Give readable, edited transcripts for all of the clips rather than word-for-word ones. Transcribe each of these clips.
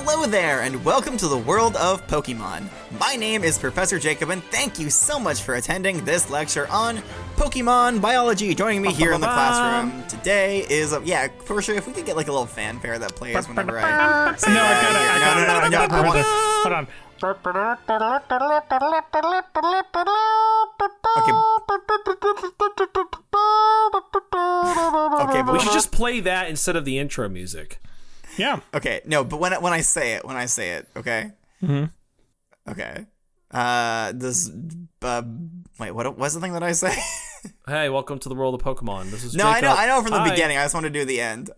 Hello there, and welcome to the world of Pokemon. My name is Professor Jacob, and thank you so much for attending this lecture on Pokemon biology. Joining me here in the classroom today is, Portia, if we could get like a little fanfare that plays whenever I say I got it. Hold on. Okay, but we should just play that instead of the intro music. Yeah. Okay, no, but when I say it, okay? Mm-hmm. Okay. Wait, what was the thing that I say? Hey, welcome to the world of Pokemon. This is No, Jacob. I know from the Hi. beginning. I just want to do the end.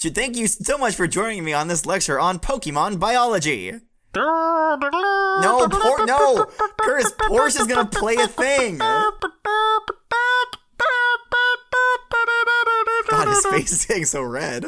Thank you so much for joining me on this lecture on Pokemon biology. No, Curtis, Portia's gonna play a thing. God, his face is getting so red.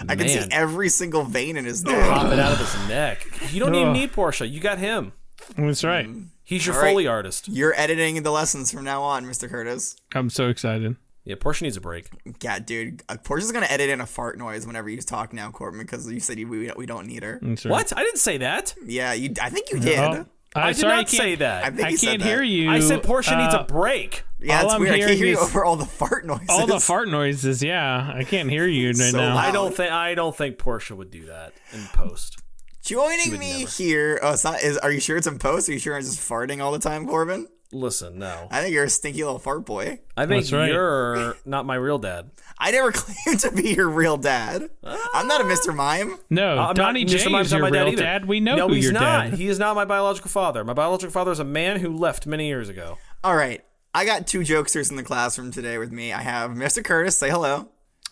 I can see every single vein in his neck. Pop it out of his neck. You don't even need Portia. You got him. That's right. He's your All right. Foley artist. You're editing the lessons from now on, Mr. Curtis. I'm so excited. Yeah, Portia needs a break. Yeah, dude. Portia's gonna edit in a fart noise whenever you talk now, Corbin, because you said we don't need her. That's right. What? I didn't say that. Yeah, I think you did. Oh, I did not say that. I think I you said can't that. hear you. I said Portia needs a break. Yeah, All it's I'm weird. I can't hearing hear you is- over all the fart noises. All the fart noises, yeah. I can't hear you right So now. loud. I don't think Portia would do that in post. Joining me never. here. Oh, it's not. Are you sure it's in post? Are you sure I'm just farting all the time, Corbin? Listen, no. I think you're a stinky little fart boy. I think That's right. you're not my real dad. I never claimed to be your real dad. I'm not a Mr. Mime. No, I'm Donnie not, J Mr. Mime's is not your my dad real either. dad. We know no, who he's your not. dad. He is not my biological father. My biological father is a man who left many years ago. All right. I got two jokesters in the classroom today with me. I have Mr. Curtis. Say hello.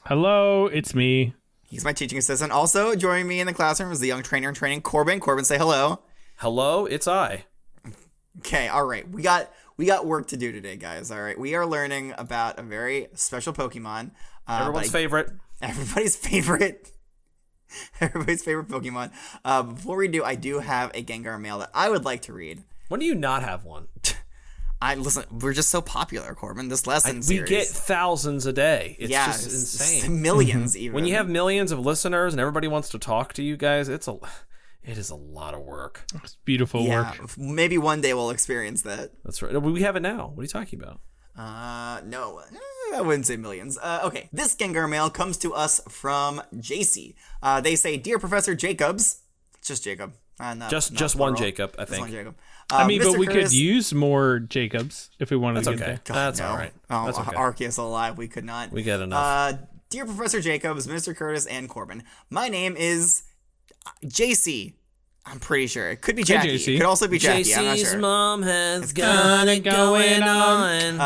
Hello, it's me. He's my teaching assistant. Also joining me in the classroom is the young trainer in training, Corbin. Corbin, say hello. Hello, it's I. Okay, all right. We got work to do today, guys. All right. We are learning about a very special Pokemon. Everyone's favorite. Everybody's favorite. Everybody's favorite Pokemon. Before we do, I do have a Gengar mail that I would like to read. When do you not have one? Listen, we're just so popular, Corbin. This lesson We series. get thousands a day. It's just it's insane. millions even. When you have millions of listeners and everybody wants to talk to you guys, it is a lot of work. It's beautiful work. Maybe one day we'll experience that. That's right. We have it now. What are you talking about? No, I wouldn't say millions. Okay, this Gengar mail comes to us from JC. They say, "Dear Professor Jacobs," just Jacob. Not Just plural. one Jacob, I Just think. one Jacob. I mean, Mr. but we Curtis, could use more Jacobs if we wanted That's to get okay. there. That's no. all right. Oh, That's okay. Arceus alive, we could not. We get enough. Dear Professor Jacobs, Mr. Curtis, and Corbin, my name is JC. I'm pretty sure. It could be Jackie. JC. It could also be Jackie. I'm not JC's sure. mom has got it going on.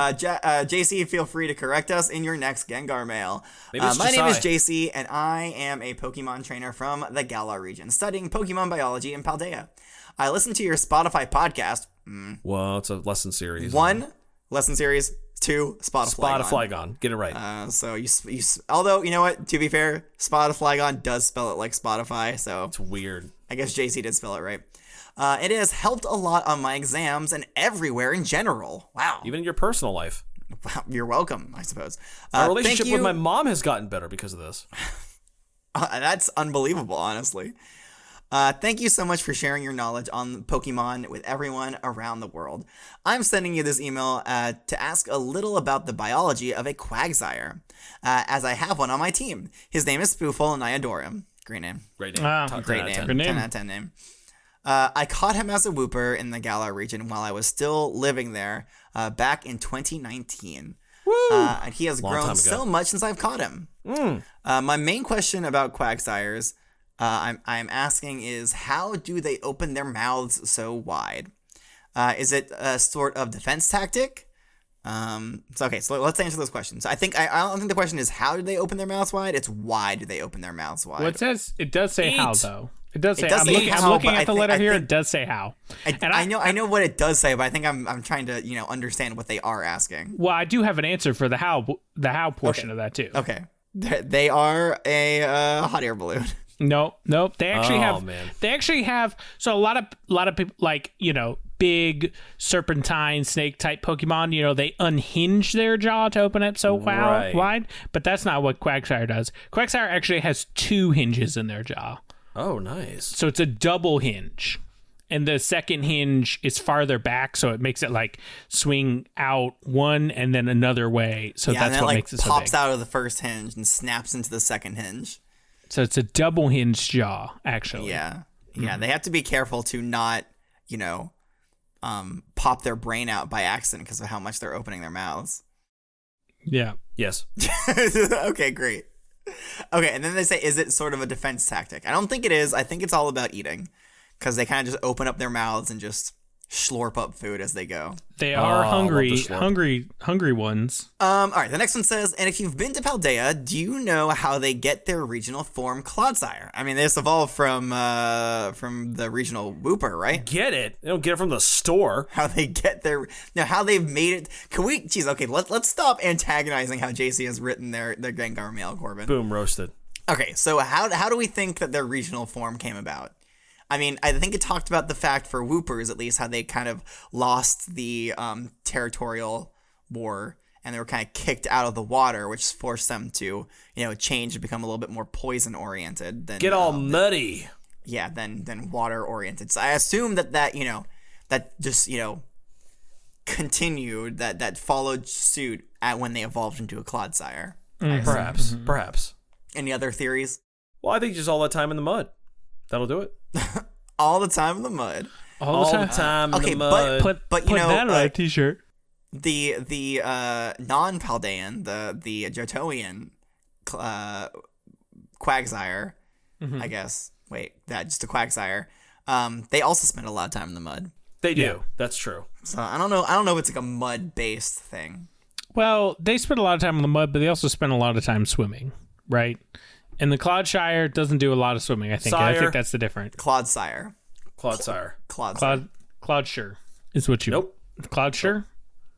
JC, feel free to correct us in your next Gengar mail. Maybe it's My just name is I. JC, and I am a Pokemon trainer from the Galar region, studying Pokemon biology in Paldea. I listen to your Spotify podcast. Well, it's a lesson series. 1, lesson series. 2, Spotify. Flygon. Get it right. So you, although you know what, to be fair, Spotify does spell it like Spotify, so It's weird. I guess JC did spell it right. It has helped a lot on my exams and everywhere in general. Wow. Even in your personal life. You're welcome, I suppose. My relationship thank you. with my mom has gotten better because of this. That's unbelievable, honestly. Thank you so much for sharing your knowledge on Pokemon with everyone around the world. I'm sending you this email to ask a little about the biology of a Quagsire, as I have one on my team. His name is Spooful, and I adore him. Great name. Great name. Wow. Great 10 out of name. 10. Good name. 10 out of 10 name. I caught him as a Wooper in the Galar region while I was still living there back in 2019. Woo! And he has Long time grown ago. so much since I've caught him. My main question about Quagsires I'm asking is, how do they open their mouths so wide? Is it a sort of defense tactic? So let's answer those questions. I don't think the question is how do they open their mouths wide. It's why do they open their mouths wide? Well, it does say how Eat. though. It does say. does I'm say looking, how, I'm looking but at the I letter here. think- It does say how. I know what it does say, but I think I'm trying to understand what they are asking. Well, I do have an answer for the how portion of that too. Okay, they are a hot air balloon. Nope. They actually Oh, have. man. They actually have. So a lot of people, like big serpentine snake type Pokemon, they unhinge their jaw to open up so wide. But that's not what Quagsire does. Quagsire actually has 2 hinges in their jaw. Oh, nice. So it's a double hinge. And the second hinge is farther back, so it makes it like swing out one and then another way. So that's what makes it so big. Pops out of the first hinge and snaps into the second hinge. So it's a double hinge jaw, actually. Yeah. Yeah, they have to be careful to not, pop their brain out by accident because of how much they're opening their mouths. Yeah. Yes. Okay, great. Okay, and then they say, is it sort of a defense tactic? I don't think it is. I think it's all about eating. Because they kind of just open up their mouths and just slurp up food as they go. They are hungry ones. All right, the next one says, and if you've been to Paldea, do you know how they get their regional form Clodsire? I mean, this evolved from the regional Wooper, right? Get it? They don't get it from the store. How they get how they've made it. Can we? Jeez, okay, let's stop antagonizing how JC has written their Gengar mail, Corbin. Boom, roasted. Okay, so how do we think that their regional form came about? I mean, I think it talked about the fact for Woopers, at least, how they kind of lost the territorial war and they were kind of kicked out of the water, which forced them to, change and become a little bit more poison oriented than get all muddy. Than water oriented. So I assume that just continued that followed suit when they evolved into a Clodsire. Mm-hmm. Perhaps. Any other theories? Well, I think just all that time in the mud. That'll do it. All the time in the mud. All the time in the mud. Put that on a t-shirt. The non-Paldean, the Johtoian Quagsire, I guess. Wait, just a Quagsire. They also spend a lot of time in the mud. They do. Yeah. That's true. So I don't know if it's like a mud-based thing. Well, they spend a lot of time in the mud, but they also spend a lot of time swimming, right? And the Clodshire doesn't do a lot of swimming, I think. I think that's the difference. Clodsire is what you... Nope. Clodshire?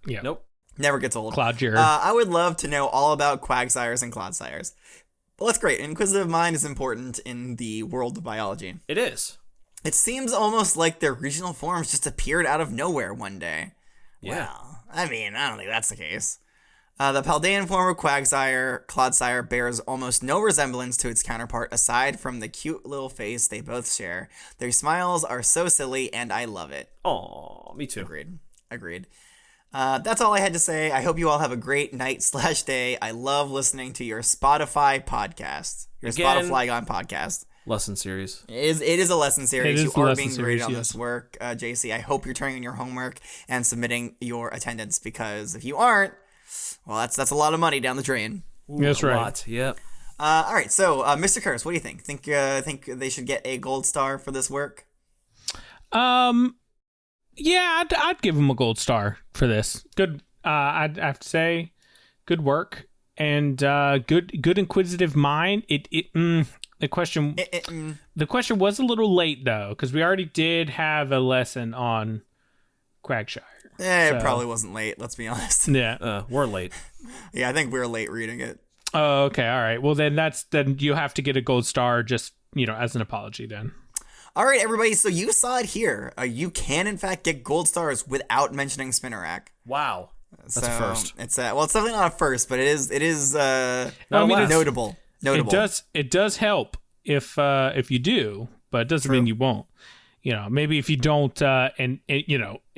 Yeah. Nope. Never gets old. Clodshire. I would love to know all about Quagsires and Clodsires. Well, that's great. Inquisitive mind is important in the world of biology. It is. It seems almost like their regional forms just appeared out of nowhere one day. Yeah. Well, I mean, I don't think that's the case. The Paldean form of Clodsire bears almost no resemblance to its counterpart aside from the cute little face they both share. Their smiles are so silly, and I love it. Aw, me too. Agreed. That's all I had to say. I hope you all have a great night/day. I love listening to your Spotify podcast. Spotify podcast. Lesson series. It is a lesson series. You are being graded on this work, JC. I hope you're turning in your homework and submitting your attendance, because if you aren't, well, that's a lot of money down the drain. That's right. Lot. Yep. All right. So, Mr. Curse, what do you think? Think they should get a gold star for this work? Yeah, I'd give them a gold star for this. Good. I'd have to say, good work and good inquisitive mind. The question was a little late though, because we already did have a lesson on Quagshire. It probably wasn't late, let's be honest. Yeah. We're late. Yeah, I think we were late reading it. Oh, okay. All right. Well, then you have to get a gold star just, as an apology then. All right, everybody. So you saw it here. You can, in fact, get gold stars without mentioning Spinnerack. Wow. That's a first. It's definitely not a first, but it is notable. It does help if you do, but it doesn't mean you won't. Maybe if you don't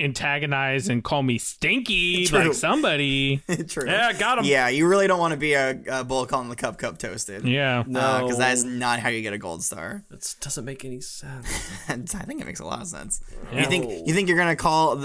antagonize and call me stinky like somebody. True. Yeah, got him. Yeah, you really don't want to be a bull calling the cup toasted. Yeah. No, because that is not how you get a gold star. That doesn't make any sense. I think it makes a lot of sense. Yeah. You think you're gonna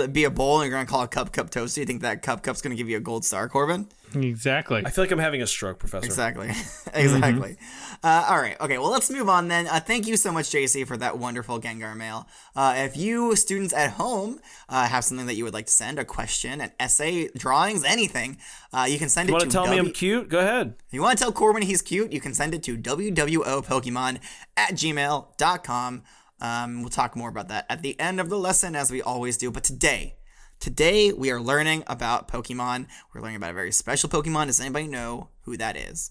be a bull and you're gonna call a cup toasted? You think that cup's gonna give you a gold star, Corbin? Exactly. I feel like I'm having a stroke, Professor. Exactly. Exactly. All right. Okay. Well, let's move on then. Thank you so much, JC, for that wonderful Gengar mail. If you students at home have something that you would like to send, a question, an essay, drawings, anything, you can send it to. You want to tell me I'm cute? Go ahead. If you want to tell Corbin he's cute, you can send it to wwopokemon@gmail.com. We'll talk more about that at the end of the lesson, as we always do. But Today, we are learning about Pokemon. We're learning about a very special Pokemon. Does anybody know who that is?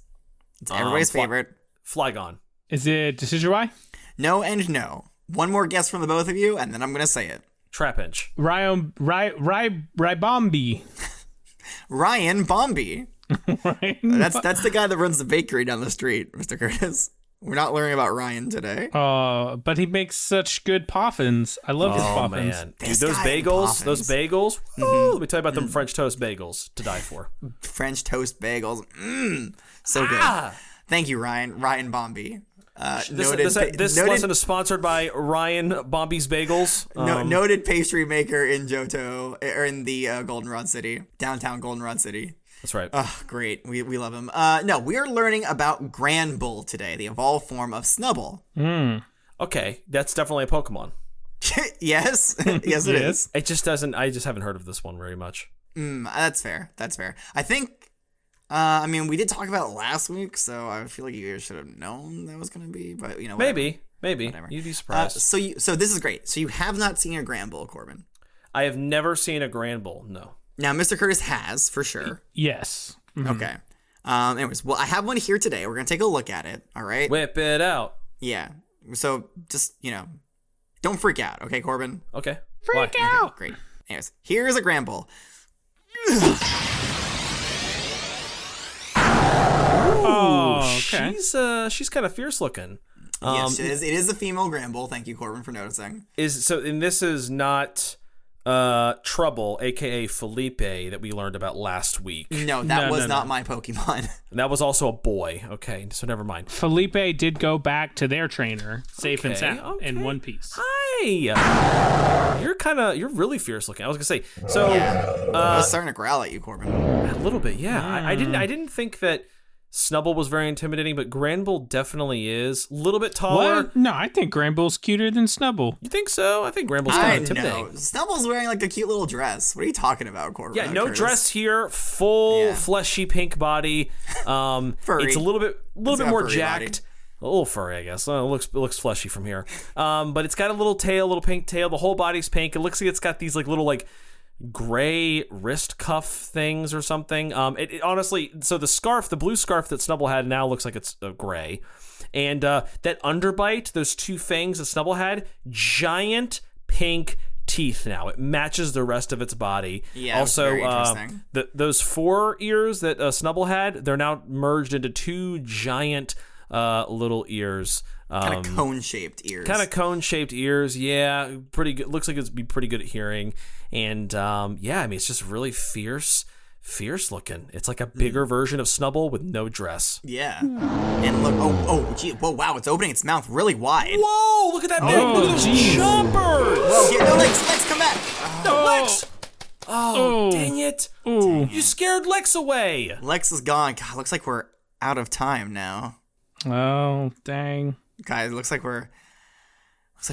It's everybody's favorite. Flygon. Is it Decidueye? No and no. One more guess from the both of you, and then I'm going to say it. Trapinch. Rybombi. Ryan Bombi. That's the guy that runs the bakery down the street, Mr. Curtis. We're not learning about Ryan today. But he makes such good poffins. I love his poffins. Man. Dude, those bagels. Woo, let me tell you about them French toast bagels to die for. French toast bagels. So good. Thank you, Ryan. Ryan Bombi. This lesson is sponsored by Ryan Bombi's Bagels. Noted pastry maker in Johto, or in the Goldenrod City, downtown Goldenrod City. That's right. Oh, great. We love him. No, we are learning about Granbull today, the evolved form of Snubbull. Okay, that's definitely a Pokemon. Yes. Yes, it is. It just doesn't. I just haven't heard of this one very much. That's fair. I think, we did talk about it last week, so I feel like you guys should have known that was going to be, but whatever. Maybe. Whatever. You'd be surprised. So this is great. So you have not seen a Granbull, Corbin? I have never seen a Granbull, no. Now, Mr. Curtis has, for sure. Yes. Mm-hmm. Okay. Anyways, well, I have one here today. We're going to take a look at it, all right? Whip it out. Yeah. So just, don't freak out, okay, Corbin? Okay. Freak out! Okay, great. Anyways, here's a Granbull. Oh, okay. She's kind of fierce looking. Yes, it is a female Granbull. Thank you, Corbin, for noticing. And this is not Trouble, aka Felipe, that we learned about last week. No, that was not my Pokemon. And that was also a boy. Okay, so never mind. Felipe did go back to their trainer, safe and sound, in one piece. Hi. You're really fierce looking. I was gonna say. So I was starting to growl at you, Corbin. A little bit, yeah. I didn't think that Snubbull was very intimidating, but Granbull definitely is. A little bit taller. What? No, I think Granbull's cuter than Snubbull. You think so? I think Granbull's kind of intimidating. Snubbull's wearing like a cute little dress. What are you talking about, Corbin? Yeah, no dress here. Full fleshy pink body. Furry. It's a little bit more jacked. Body. A little furry, I guess. It looks fleshy from here. But it's got a little pink tail. The whole body's pink. It looks like it's got these like little gray wrist cuff things or something. It honestly, so the blue scarf that Snubbull had now looks like it's gray. And that underbite, those two fangs that Snubbull had, giant pink teeth now. It matches the rest of its body. Yeah, also, very interesting. Those four ears that Snubbull had, they're now merged into two giant little ears. Kind of cone-shaped ears. Yeah. Pretty good. Looks like it'd be pretty good at hearing. And it's just really fierce looking. It's like a bigger version of Snubbull with no dress. Yeah. And look, gee, whoa, wow, it's opening its mouth really wide. Whoa, look at that big, look at those jumpers. Whoa, here, no, Lex, come back. No, Lex. Oh, dang it. Ooh. You scared Lex away. Lex is gone. God, looks like we're out of time now. Oh, dang. Guys, looks like we're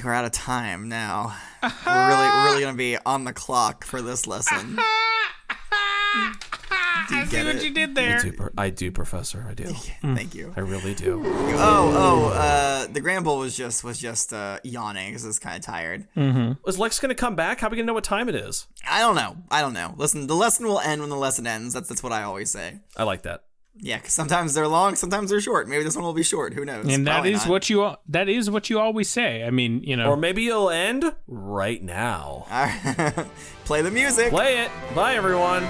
out of time now. We're really gonna be on the clock for this lesson. I see what you did there. I do, Professor. I do. Thank you. I really do. The Granbull was just yawning because it's kind of tired. Mm-hmm. Is Lex gonna come back? How are we gonna know what time it is? I don't know. Listen, the lesson will end when the lesson ends. That's what I always say. I like that. Yeah, because sometimes they're long, sometimes they're short. Maybe this one will be short. Who knows? And that is what you always say. I mean, Or maybe it'll end right now. All right. Play the music. Play it. Bye, everyone.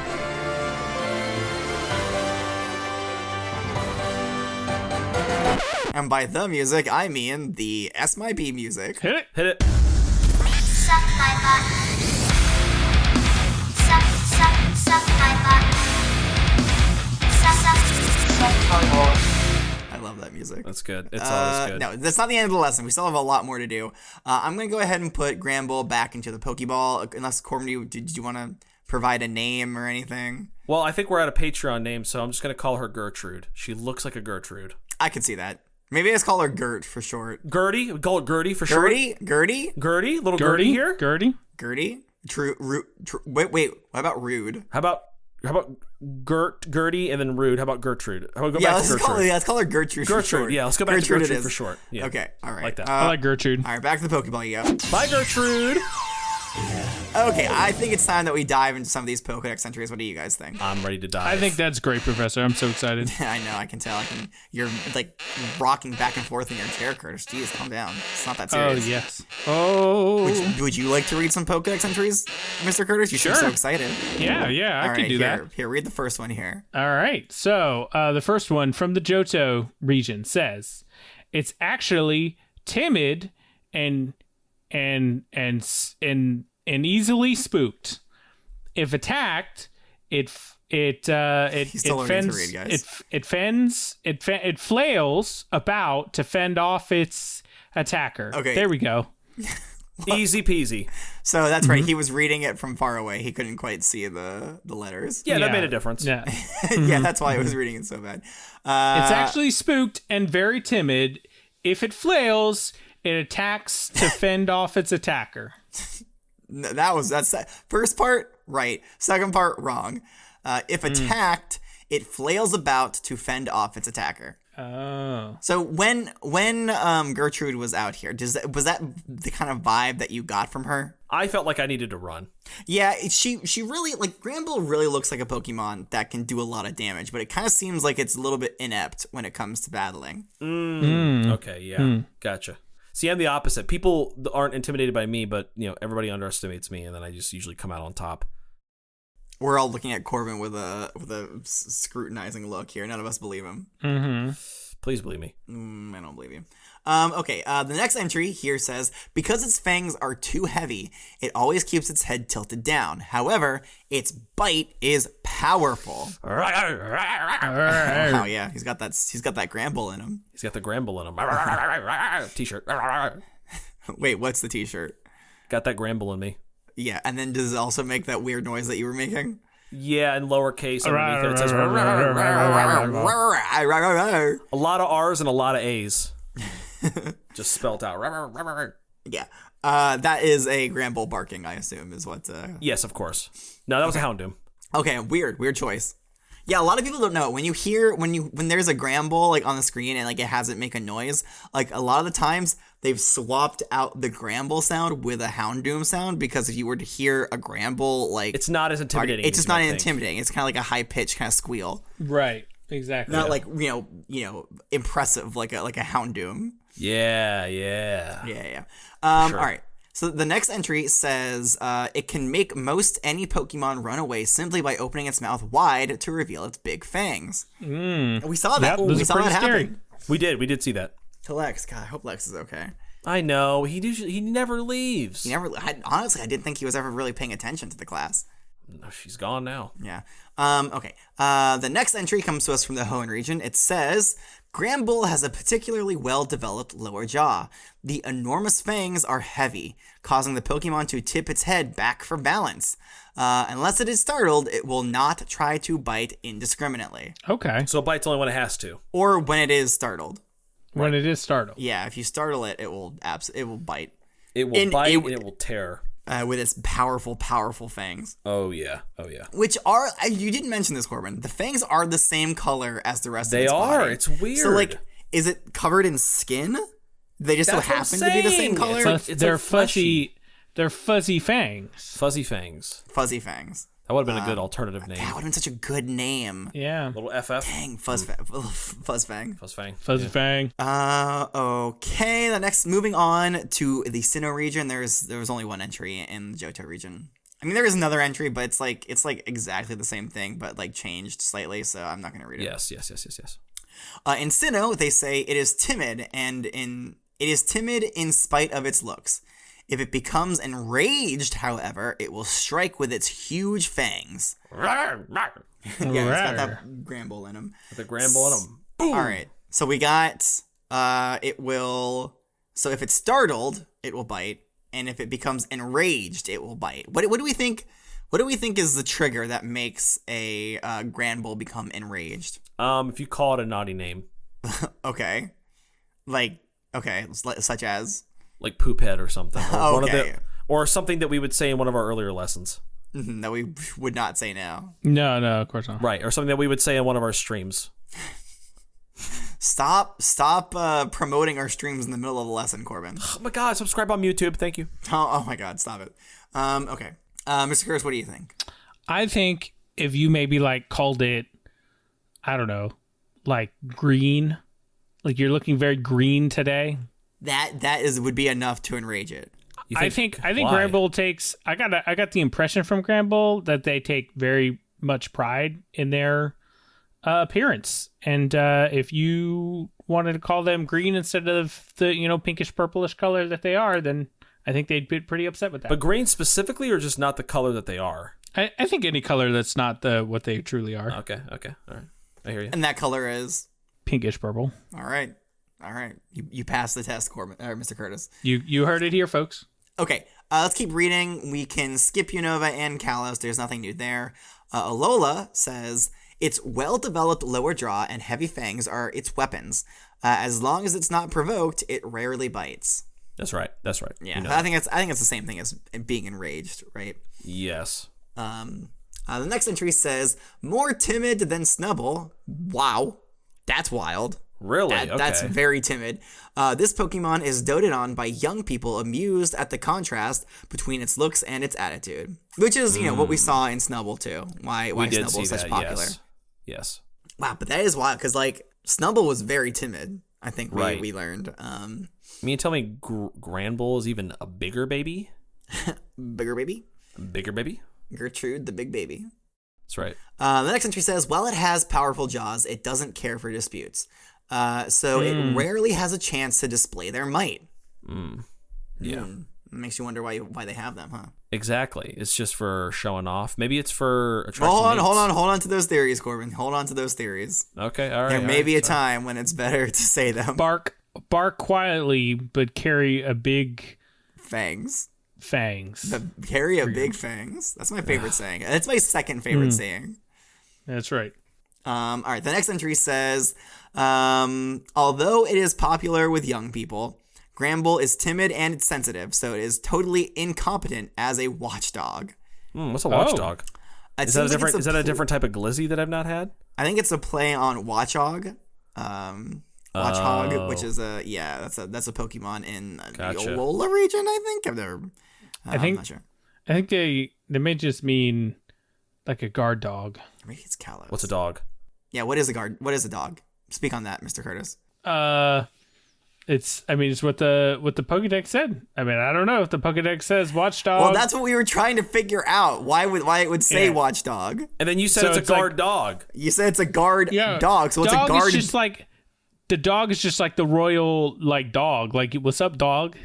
And by the music, I mean the S My B music. Hit it. Hit it. Suck my butt. Suck my butt. Suck my butt. I love that music. That's good. It's always good. No, that's not the end of the lesson. We still have a lot more to do. I'm going to go ahead and put Granbull back into the Pokeball. Unless, Corbin, did you want to provide a name or anything? Well, I think we're at a Patreon name, so I'm just going to call her Gertrude. She looks like a Gertrude. I could see that. Maybe I just call her Gert for short. Gertie? We call it Gertie for short. Gertie? Little Gertie here? Gertie? Wait, what about Rude? How about Gertie, and then Rude? How about Gertrude? How about go back to Gertrude? Let's call her Gertrude for short. Yeah, let's go back to Gertrude for short. Yeah. Okay, all right. Like that. I like Gertrude. All right, back to the Pokeball you go. Bye, Gertrude. Okay, I think it's time that we dive into some of these Pokedex entries. What do you guys think? I'm ready to dive. I think that's great, Professor. I'm so excited. I know, I can tell. You're like rocking back and forth in your chair, Curtis. Jeez, calm down. It's not that Oh, serious. yes. Oh. Would you like to read some Pokedex entries, Mr. Curtis? You seem so excited. Yeah, I All could right, do that. Here, read the first one here. All right. So the first one from the Johto region says, it's actually timid and easily spooked. If attacked, it flails about to fend off its attacker. Okay. There we go. Easy peasy. So that's right. He was reading it from far away. He couldn't quite see the letters. Yeah, that made a difference. Yeah. Yeah, that's why I was reading it so bad. It's actually spooked and very timid. If it flails, it attacks to fend off its attacker. That's that first part right. Second part wrong. If attacked, it flails about to fend off its attacker. Oh. So when Gertrude was out here, was that the kind of vibe that you got from her? I felt like I needed to run. Yeah, she really, like, Granbull really looks like a Pokemon that can do a lot of damage, but it kind of seems like it's a little bit inept when it comes to battling. Okay, yeah. Gotcha. See, I'm the opposite. People aren't intimidated by me, but, everybody underestimates me, and then I just usually come out on top. We're all looking at Corbin with a scrutinizing look here. None of us believe him. Mm-hmm. Please believe me. I don't believe you. Okay, the next entry here says, because its fangs are too heavy, it always keeps its head tilted down. However, its bite is powerful. Oh yeah, he's got that Granbull in him. He's got the Granbull in him. T-shirt. Wait, what's the t-shirt? Got that Granbull in me. Yeah, and then does it also make that weird noise that you were making? Yeah, in lowercase underneath it says a lot of R's and a lot of A's. Just spelt out. Yeah. That is a Granbull barking, I assume, is what... Yes, of course. No, that was a Houndoom. Okay, weird choice. Yeah, a lot of people don't know. When you hear when there's a Granbull like on the screen and like it hasn't make a noise, like a lot of the times they've swapped out the Granbull sound with a Houndoom sound, because if you were to hear a Granbull like it's not as intimidating. It's just not intimidating. It's kind of like a high pitched kind of squeal. Right. Exactly. Not like impressive like a Houndoom. Yeah. Sure. Sure. All right. So the next entry says it can make most any Pokemon run away simply by opening its mouth wide to reveal its big fangs. We saw that. Yep, We saw that happen. We did see that. To Lex. God, I hope Lex is okay. I know. He never leaves. Honestly, I didn't think he was ever really paying attention to the class. No, she's gone now. Yeah. Okay. The next entry comes to us from the Hoenn region. It says, Granbull has a particularly well-developed lower jaw. The enormous fangs are heavy, causing the Pokemon to tip its head back for balance. Unless it is startled, it will not try to bite indiscriminately. Okay. So it bites only when it has to. Or when it is startled. When it is startled. Yeah, if you startle it, it will bite. It will bite and it will tear. With its powerful fangs. Oh yeah. Which are, you didn't mention this, Corbin. The fangs are the same color as the rest of its body. They are. It's weird. So, like, is it covered in skin? They just That's so happen to be the same color? They're fuzzy. They're fuzzy fangs. Fuzzy fangs. Fuzzy fangs. That would have been a good alternative name. That would have been such a good name. Yeah. Little FF. Dang, Fuzzfang. Fuzzfang. Fuzzy fang. Okay. The next, moving on to the Sinnoh region. There was only one entry in the Johto region. I mean, there is another entry, but it's like exactly the same thing, but like changed slightly. So I'm not gonna read it. Yes. In Sinnoh, they say it is timid, it is timid in spite of its looks. If it becomes enraged, however, it will strike with its huge fangs. Yeah, it's got that Granbull in him. The Granbull in him. Boom. All right. So we got it will. So if it's startled, it will bite, and if it becomes enraged, it will bite. What do we think? What do we think is the trigger that makes a Granbull become enraged? If you call it a naughty name. Okay. Such as. Like Poophead or something. Or Okay. or something that we would say in one of our earlier lessons. That we would not say now. No, of course not. Right, or something that we would say in one of our streams. Stop promoting our streams in the middle of a lesson, Corbin. Oh my god, subscribe on YouTube. Thank you. Oh my god, stop it. Okay. Mr. Curtis, what do you think? I think if you maybe like called it, I don't know, like green, like you're looking very green today. That would be enough to enrage it. I think Granbull takes. I got the impression from Granbull that they take very much pride in their appearance, and if you wanted to call them green instead of the pinkish purplish color that they are, then I think they'd be pretty upset with that. But green specifically, or just not the color that they are? I think any color that's not what they truly are. Okay, all right, I hear you. And that color is Pinkish purple. all right. You passed the test, Mr. Curtis. You heard it here, folks. Okay, let's keep reading. We can skip Unova and Kalos. There's nothing new there. Alola says, its well-developed lower jaw and heavy fangs are its weapons. As long as it's not provoked, it rarely bites. That's right. Yeah, I think it's the same thing as being enraged, right? Yes. The next entry says, more timid than Snubbull. Wow, that's wild. Really? Okay. That's very timid. This Pokemon is doted on by young people amused at the contrast between its looks and its attitude, which is, what we saw in Snubbull too. Why Snubbull is such popular. Yes. Wow, but that is wild because Snubbull was very timid. I think we learned. You tell me Granbull is even a bigger baby? Bigger baby? Bigger baby? Gertrude, the big baby. That's right. The next entry says, while it has powerful jaws, it doesn't care for disputes. So it rarely has a chance to display their might. Yeah. Makes you wonder why they have them, huh? Exactly. It's just for showing off. Maybe it's for attracting Hold on to those theories, Corbin. Hold on to those theories. Okay, all right. There may be a time when it's better to say them. Bark quietly, but carry a big fangs. Carry a big fangs. That's my favorite saying. That's my second favorite saying. That's right. All right. The next entry says, although it is popular with young people, Granbull is timid and it's sensitive, so it is totally incompetent as a watchdog. What's a watchdog? Is that a different type of glizzy that I've not had? I think it's a play on Watchog. Watchog, which is that's a Pokemon in the Alola region. I think I'm not sure. I think they may just mean like a guard dog. Maybe it's Kalos. What's a dog? Yeah, what is a guard? What is a dog? Speak on that, Mr. Curtis. It's what the Pokédex said. I don't know if the Pokédex says watchdog. Well, that's what we were trying to figure out. Why it would say watchdog. And then you said it's a guard dog. You said it's a guard dog. So what's a guard? Is just like the dog is just like the royal dog. Like, what's up, dog?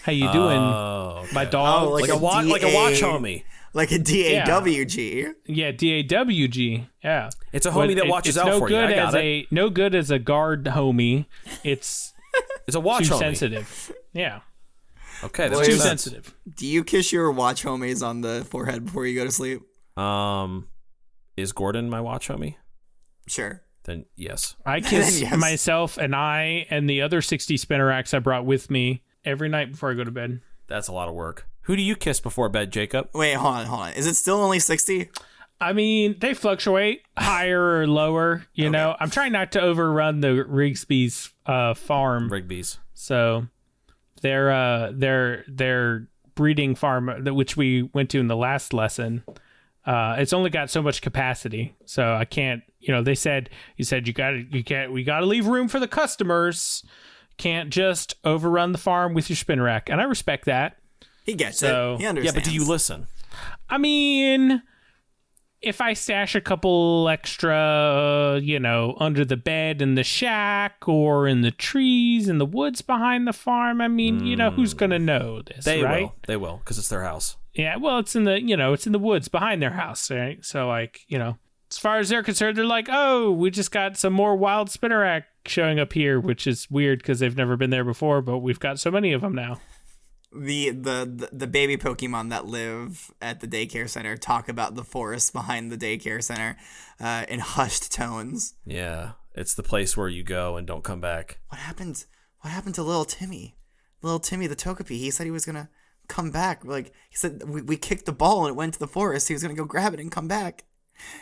How you doing? Okay. My dog. Like a watch homie. Like a DAWG. Yeah, DAWG. Yeah. It's a homie that watches out for you. I got it. No good as a guard homie. It's a watch too homie. sensitive. Yeah. Okay, that's too sensitive. Do you kiss your watch homies on the forehead before you go to sleep? Is Gordon my watch homie? Sure. Then yes. I kiss myself and the other 60 Spinnerax I brought with me every night before I go to bed. That's a lot of work. Who do you kiss before bed, Jacob? Wait, hold on. Is it still only 60? They fluctuate higher or lower. You know, I'm trying not to overrun the Rigsby's farm. Rigby's. So their breeding farm, which we went to in the last lesson, it's only got so much capacity. So I can't. They said we got to leave room for the customers. Can't just overrun the farm with your Spinnerack, and I respect that. He gets it. He understands. Yeah, but do you listen? If I stash a couple extra, under the bed in the shack or in the trees in the woods behind the farm, who's gonna know this? Right? They will, because it's their house. Yeah, well, it's in the woods behind their house, right? So, as far as they're concerned, they're like, oh, we just got some more wild Spinnerack showing up here, which is weird because they've never been there before, but we've got so many of them now. The baby Pokemon that live at the daycare center talk about the forest behind the daycare center in hushed tones. Yeah, it's the place where you go and don't come back. What happened to little Timmy? Little Timmy the Togepi. He said he was gonna come back. He said we kicked the ball and it went to the forest. He was gonna go grab it and come back.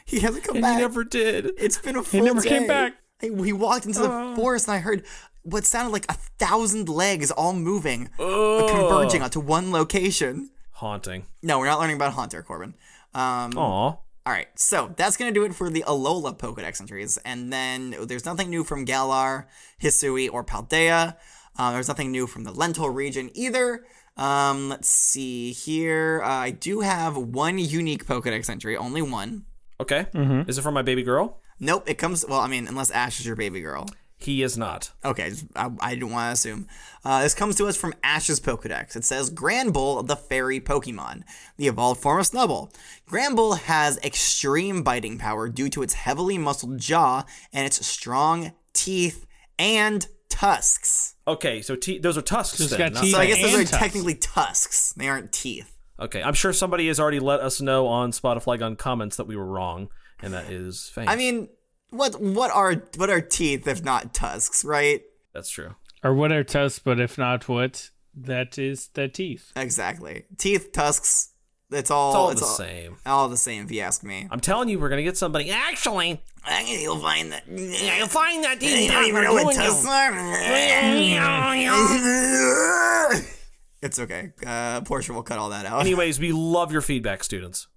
He hasn't come back. He never did. It's been a full day. He never came back. We walked into the forest and I heard what sounded like 1,000 legs all moving, converging onto one location. Haunting. No, we're not learning about Haunter, Corbin. Aw. All right, so that's going to do it for the Alola Pokedex entries. And then there's nothing new from Galar, Hisui, or Paldea. There's nothing new from the Lental region either. Let's see here. I do have one unique Pokedex entry, only one. Okay. Is it from my baby girl? Nope, it comes, well, I mean, unless Ash is your baby girl. He is not. Okay, I didn't want to assume. This comes to us from Ash's Pokedex. It says, Granbull, the Fairy Pokémon, the evolved form of Snubbull. Granbull has extreme biting power due to its heavily muscled jaw and its strong teeth and tusks. Okay, so those are tusks It's then. got not teeth. So I guess And those are tusks. technically tusks. They aren't teeth. Okay, I'm sure somebody has already let us know on Spotify Gun comments that we were wrong, and that is fangs. I mean, what are teeth if not tusks, right? That's true. Or what are tusks, but if not what, that is the teeth. Exactly. Teeth, tusks. It's It's all all the same. All the same, if you ask me. I'm telling you, we're gonna get somebody. Actually, You'll find that. you'll find that these You don't even know what tusks are. It's okay. Portia will cut all that out. Anyways, we love your feedback, students.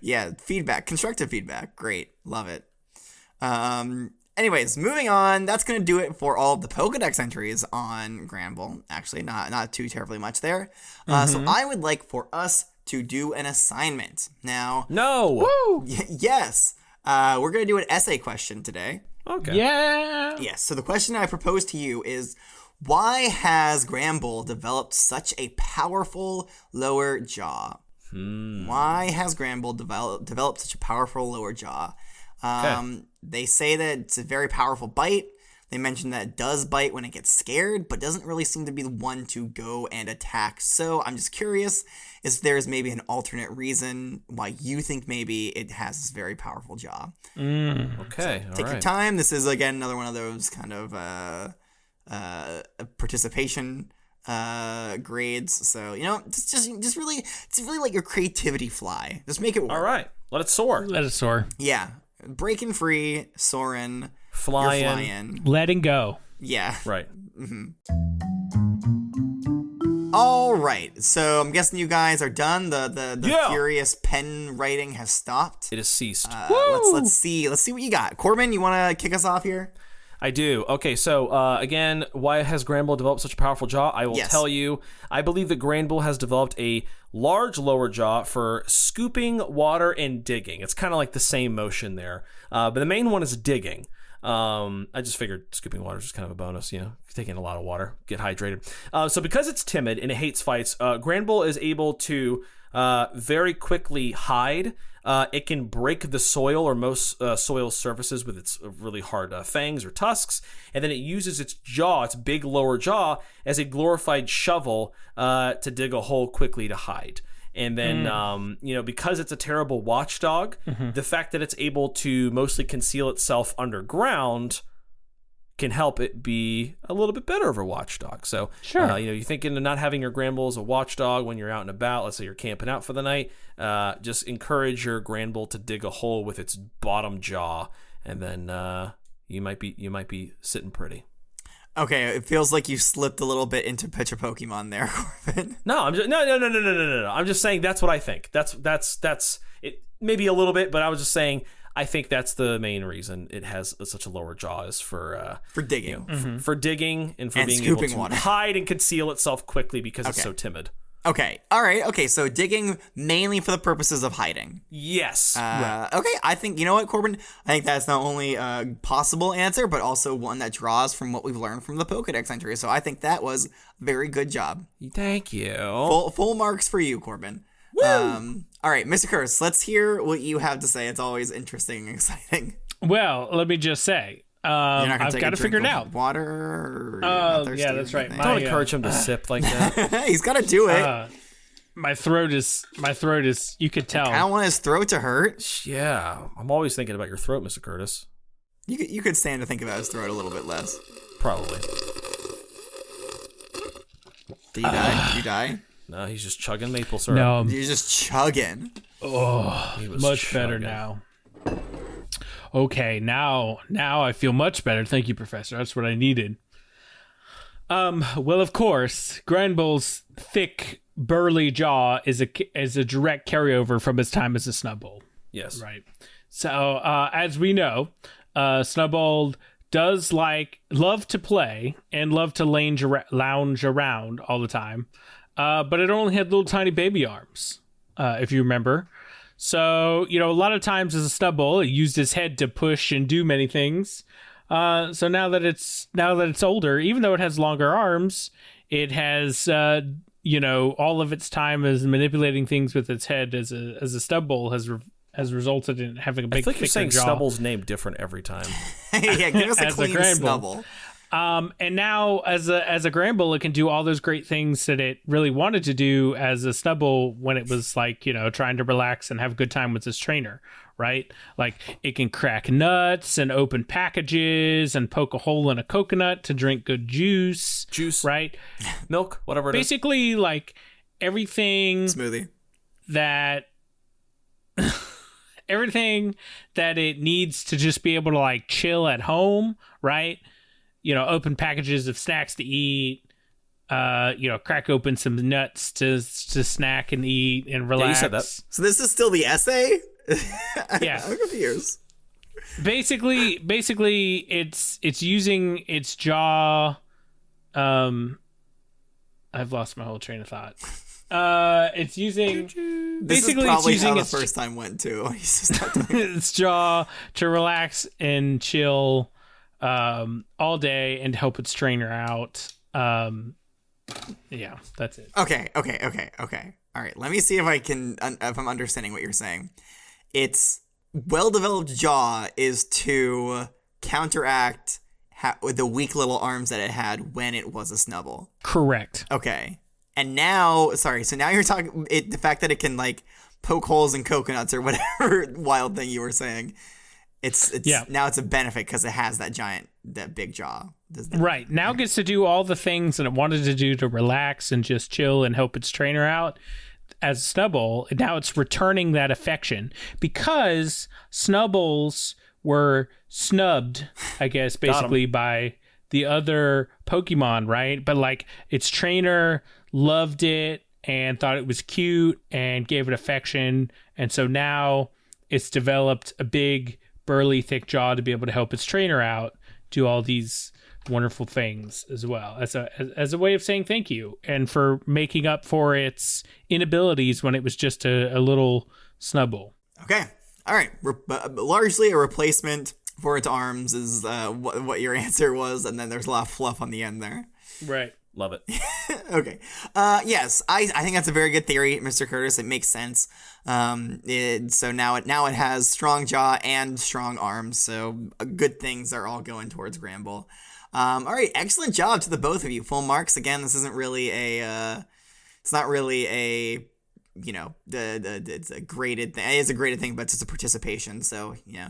Yeah, feedback, constructive feedback. Great. Love it. Anyways, moving on. That's going to do it for all of the Pokedex entries on Granbull. Actually, not too terribly much there. So I would like for us to do an assignment. Now, No. yes, we're going to do an essay question today. Okay. Yeah. Yes, so the question I propose to you is, why has Granbull developed such a powerful lower jaw? Why has Granbull developed such a powerful lower jaw? They say that it's a very powerful bite. They mention that it does bite when it gets scared, but doesn't really seem to be the one to go and attack. So I'm just curious if there's maybe an alternate reason why you think maybe it has this very powerful jaw. Okay. Take your time. This is, again, another one of those kind of participation grades. So, just really let your creativity fly. Just make it work. All right. Let it soar. Let it soar. Yeah. Breaking free, soaring, Flying. you're flying. Letting go. Yeah. Right. All right. So I'm guessing you guys are done. The Yeah. furious pen writing has stopped. It has ceased. Let's see what you got. Corbin, you want to kick us off here? I do. Okay, so again, why has Granbull developed such a powerful jaw? I will Yes. tell you. I believe that Granbull has developed a large lower jaw for scooping water and digging. It's kind of like the same motion there. But the main one is digging. I just figured scooping water is just kind of a bonus, taking a lot of water, get hydrated. So because it's timid and it hates fights, Granbull is able to very quickly hide. It can break the soil or most soil surfaces with its really hard fangs or tusks, and then it uses its jaw, its big lower jaw, as a glorified shovel to dig a hole quickly to hide. And then, because it's a terrible watchdog, the fact that it's able to mostly conceal itself underground can help it be a little bit better of a watchdog. So, Sure. you're thinking of not having your Granbull as a watchdog when you're out and about. Let's say you're camping out for the night. Just encourage your Granbull to dig a hole with its bottom jaw, and then you might be sitting pretty. Okay, it feels like you slipped a little bit into pitch a Pokemon there, Corbin. No, I'm just no. I'm just saying that's what I think. That's it. Maybe a little bit, but I was just saying I think that's the main reason it has such a lower jaw is for digging. for digging and for And being able scooping to water. hide and conceal itself quickly because it's Okay. so timid. Okay, all right. Okay, so digging mainly for the purposes of hiding. Yes. Okay, I think, you know what, Corbin? I think that's not only a possible answer, but also one that draws from what we've learned from the Pokedex entry. So I think that was a very good job. Thank you. Full marks for you, Corbin. All right, Mr. Curse, let's hear what you have to say. It's always interesting and exciting. Well, let me just say, You're not gonna I've take got a to drink figure it of out. Water? Or you're Oh, not thirsty yeah, or that's right. anything? Don't My, encourage him to sip like that. He's got to do it. My throat is. You could tell. I don't want his throat to hurt. Yeah, I'm always thinking about your throat, Mr. Curtis. You could stand to think about his throat a little bit less. Probably. Did you die? Did you die? No, he's just chugging maple syrup. No, You're just chugging. He was much better chugging. now. Okay, now I feel much better. Thank you, Professor. That's what I needed. Well, of course, Granbull's thick burly jaw is a direct carryover from his time as a Snubbull. Yes. Right. So, as we know, Snubbull does love to play and love to lounge around all the time. But it only had little tiny baby arms, if you remember. So, a lot of times as a Snubbull, it used his head to push and do many things. So now that it's older, even though it has longer arms, it has all of its time as manipulating things with its head as a Snubbull has resulted in having a big. I think you're saying jaw. Snubbull's name different every time. Yeah, give us a As a clean Granbull. Snubbull. And now as a Granbull, it can do all those great things that it really wanted to do as a Snubbull when it was trying to relax and have a good time with its trainer, right? Like it can crack nuts and open packages and poke a hole in a coconut to drink good juice, right? Milk, whatever it is. Basically, everything Smoothie. that everything that it needs to just be able to chill at home, right? Open packages of snacks to eat, crack open some nuts to snack and eat and relax. Yeah, you said that. So this is still the essay? Yeah. I'm confused. Basically it's using its jaw. I've lost my whole train of thought. It's using This is probably how the first time went too. He's just not doing its jaw to relax and chill all day and help its trainer out. Yeah, that's it. Okay. All right, let me see if I'm understanding what you're saying. Its well-developed jaw is to counteract the weak little arms that it had when it was a Snubbull. Correct. Okay. And now, so now you're talking the fact that it can poke holes in coconuts or whatever wild thing you were saying. Now it's a benefit because it has that big jaw. Right. Now it gets to do all the things that it wanted to do to relax and just chill and help its trainer out as a Snubbull. And now it's returning that affection because Snubbulls were snubbed, I guess, basically by the other Pokemon, right? But its trainer loved it and thought it was cute and gave it affection. And so now it's developed a big, burly, thick jaw to be able to help its trainer out, do all these wonderful things as well as a way of saying thank you and for making up for its inabilities when it was just a little Snubbull. Okay. All right. Largely a replacement for its arms is what your answer was, and then there's a lot of fluff on the end there. Right. Love it. Okay. Yes, I think that's a very good theory, Mr. Curtis. It makes sense. So now it has strong jaw and strong arms. So good things are all going towards Granbull. All right. Excellent job to the both of you. Full marks. Again, this isn't really it's not really a, it's a graded thing. It is a graded thing, but it's a participation. So yeah,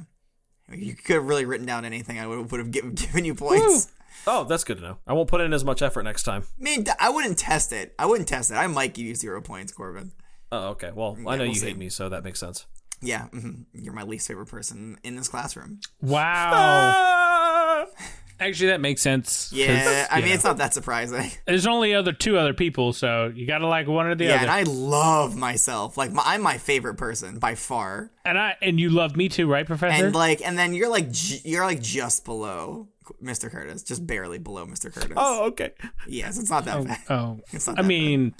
you could have really written down anything. I would have given you points. Woo! Oh, that's good to know. I won't put in as much effort next time. I mean, I wouldn't test it. I might give you 0 points, Corbin. Oh, okay. Well, I know you hate me, so that makes sense. Yeah, you're my least favorite person in this classroom. Wow. Actually, that makes sense. Yeah, I mean, it's not that surprising. There's only two other people, so you gotta like one or the other. Yeah, and I love myself. I'm my favorite person by far. And you love me too, right, Professor? And then you're just below Mr. Curtis, just barely below Mr. Curtis. Oh, okay. Yes, it's not that bad. Oh, it's not I that mean,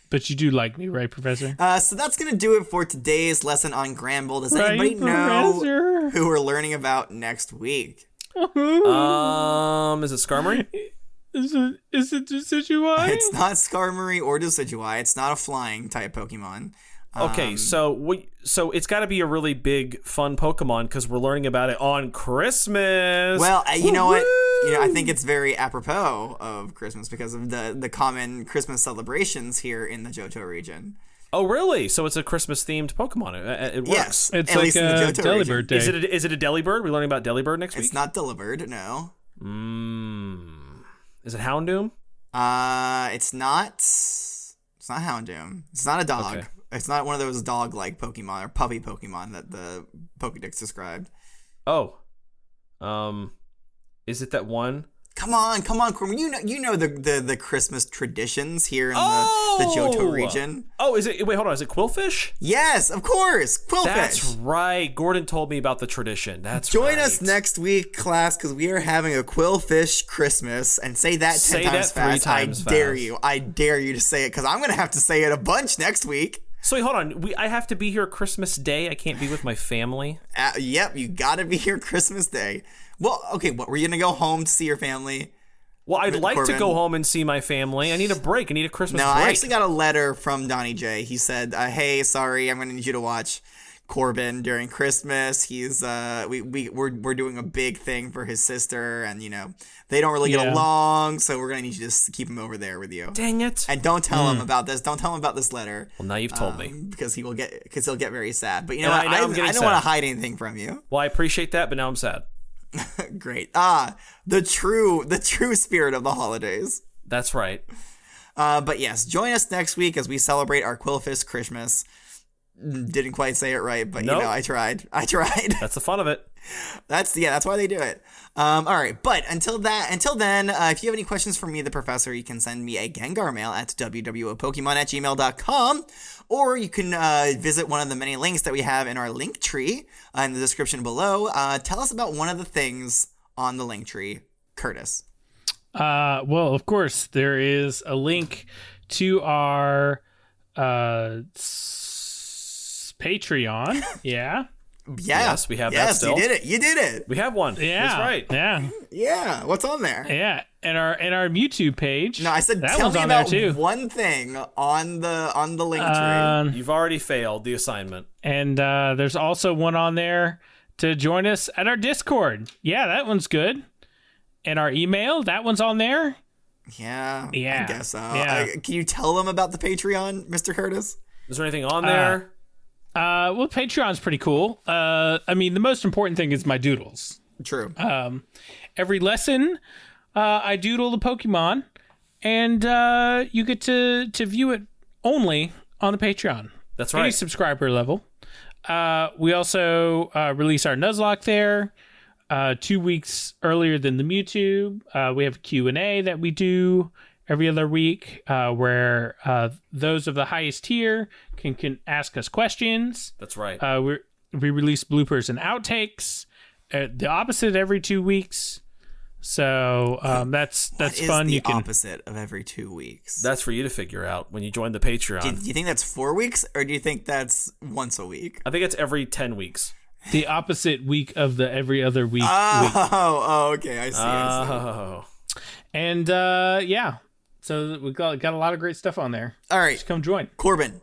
but you do like me, right, Professor? So that's gonna do it for today's lesson on Granbull. Does anybody know who we're learning about next week? Is it Skarmory? Is it Decidueye? It's not Skarmory or Decidueye. It's not a flying type Pokemon. Okay, so it's got to be a really big, fun Pokemon because we're learning about it on Christmas. Well, you know what? I think it's very apropos of Christmas because of the common Christmas celebrations here in the Johto region. Oh, really? So it's a Christmas-themed Pokemon. It works. Yes, it's at like least in the a Johto Delibird region. day. Is it a Delibird? We're learning about Delibird next week? It's not Delibird, no. Is it Houndoom? It's not Houndoom. It's not a dog. Okay. It's not one of those dog-like Pokemon or puppy Pokemon that the Pokédex described. Oh. Is it that one Come on, Corbin. You know the Christmas traditions here in the Johto region. Oh, wait, hold on. Is it Quillfish? Yes, of course. Quillfish. That's right. Gordon told me about the tradition. Join us next week, class, because we are having a Quillfish Christmas. And say that 10 times fast. 3 times fast. Dare you. I dare you to say it, because I'm going to have to say it a bunch next week. So wait, hold on. I have to be here Christmas Day. I can't be with my family. Yep, you got to be here Christmas Day. Well, okay, what, were you going to go home to see your family? Well, I'd like Corbin? to go home and see my family. I need a break. I need a Christmas break. No, I actually got a letter from Donnie J. He said, hey, sorry, I'm going to need you to watch Corbin during Christmas. He's we're doing a big thing for his sister, and they don't really get along, so we're going to need you to just keep him over there with you. Dang it. And don't tell him about this. Don't tell him about this letter. Well, now you've told me. Because he'll get very sad. But you know And what? I I don't want to hide anything from you. Well, I appreciate that, but now I'm sad. Great. The true spirit of the holidays. That's right. But yes, join us next week as we celebrate our Quillfish Christmas. Didn't quite say it right, but Nope. I tried. That's the fun of it. That's why they do it. All right, but until then, if you have any questions for me, the professor, you can send me a Gengar mail at wwopokemon@gmail.com, or you can visit one of the many links that we have in our link tree in the description below. Tell us about one of the things on the link tree, Curtis. Well, of course, there is a link to our Patreon. Yeah. Yes, we have that still. Yes, you did it. We have one. Yeah. That's right. Yeah. Yeah, what's on there? Yeah. And our YouTube page. No, I said that tell one's me on there about too. one thing on the link tree. You've already failed the assignment. And there's also one on there to join us at our Discord. Yeah, that one's good. And our email, that one's on there. Yeah, I guess so. Yeah. Can you tell them about the Patreon, Mr. Curtis? Is there anything on there? Well, Patreon's pretty cool. I mean, the most important thing is my doodles. True. Every lesson, I doodle the Pokemon, and you get to view it only on the Patreon. That's right. Any subscriber level. We also release our Nuzlocke there 2 weeks earlier than the Mewtwo. We have a Q&A that we do every other week where those of the highest tier can ask us questions. That's right. We release bloopers and outtakes. The opposite every 2 weeks. So that's fun. The opposite of every 2 weeks. That's for you to figure out when you join the Patreon. Do you think that's 4 weeks, or do you think that's once a week? I think it's every 10 weeks. The opposite week of the every other week. Okay, I see. Oh. And yeah, so we got a lot of great stuff on there. All right, Just come join. Corbin,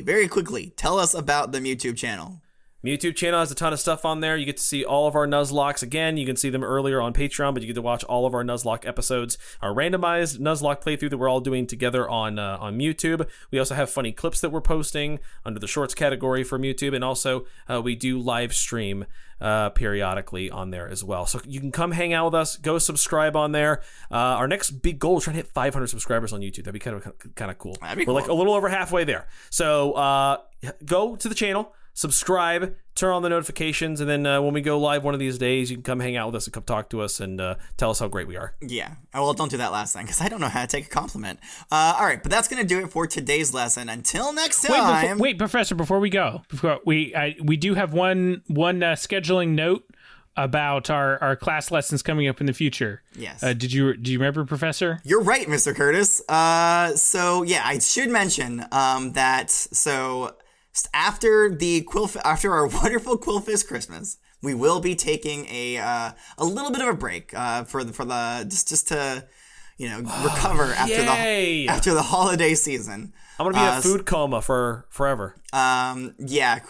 very quickly, tell us about the Mewtwo channel. Mewtwo channel has a ton of stuff on there. You get to see all of our Nuzlocks. Again, you can see them earlier on Patreon, but you get to watch all of our Nuzlocke episodes. Our randomized Nuzlocke playthrough that we're all doing together on YouTube. We also have funny clips that we're posting under the shorts category for YouTube, and also we do live stream periodically on there as well. So you can come hang out with us. Go subscribe on there. Our next big goal is trying to hit 500 subscribers on YouTube. That'd be kind of cool. We're like a little over halfway there. So go to the channel. Subscribe, turn on the notifications, and then when we go live one of these days, you can come hang out with us and come talk to us and tell us how great we are. Yeah. Well, don't do that last time, because I don't know how to take a compliment. All right, but that's going to do it for today's lesson. Until next time. Wait, Professor, before we go, we do have one scheduling note about our class lessons coming up in the future. Yes. Do you remember, Professor? You're right, Mr. Curtis. So yeah, I should mention that after our wonderful Quillfish Christmas, we will be taking a little bit of a break for the just to recover after the holiday season. I'm gonna be in a food coma for forever. Yeah.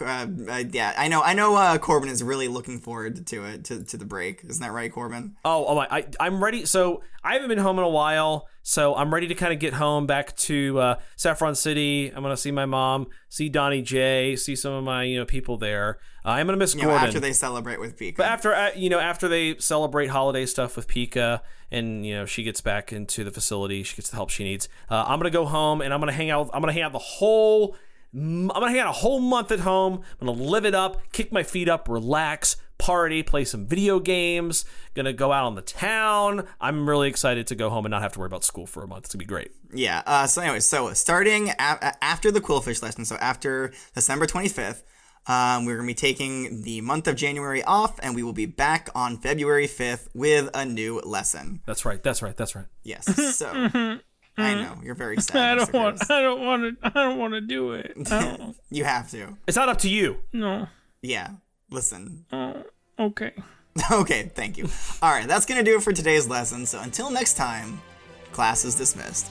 I know. Corbin is really looking forward to it, to the break. Isn't that right, Corbin? I'm ready. So I haven't been home in a while, so I'm ready to kind of get home back to Saffron City. I'm gonna see my mom, see Donnie J, see some of my people there. I'm gonna miss Gordon after they celebrate with Pika. But after they celebrate holiday stuff with Pika, and she gets back into the facility, she gets the help she needs. I'm gonna go home and I'm gonna hang out. I'm gonna hang out a whole month at home. I'm gonna live it up, kick my feet up, relax, party, play some video games, gonna go out on the town. I'm really excited to go home and not have to worry about school for a month. It's gonna be great. Yeah. So starting after the Quillfish lesson, so after December 25th, we're going to be taking the month of January off, and we will be back on February 5th with a new lesson. That's right. Yes. So I know you're very sad. I don't want to do it. You have to. It's not up to you. No. Yeah. Listen. Okay. Okay. Thank you. All right. That's going to do it for today's lesson. So until next time, class is dismissed.